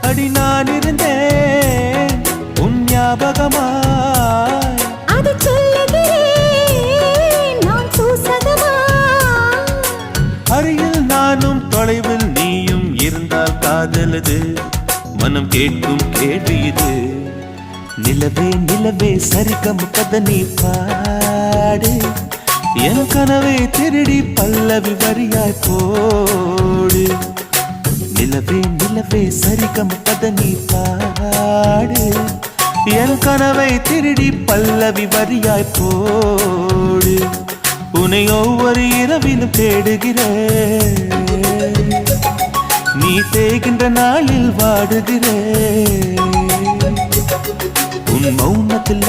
அடி நான் இருந்தேன் உன் ஞாபகமாய், அது சொல்லுகிறேன் நான் சூசகமாய். அருகில் நானும் தொலைவில் நீயும் இருந்தால் காதலது மனம் கேட்கும் கேள்வி இது. நிலவே நிலவே சரிகம கதனி பாடு, என் கனவை திருடி பல்லவி வரியாய் போடு. நிலவே நிலவே சரிகம கதனி பாடு, என் கனவை திருடி பல்லவி வரியாய் போடு. உன்னை ஒவ்வொரு இரவிலும் தேடுகிறேன், நீ தேகின்ற நாளில் வாடுகிறேன். உன் மௌனத்தில்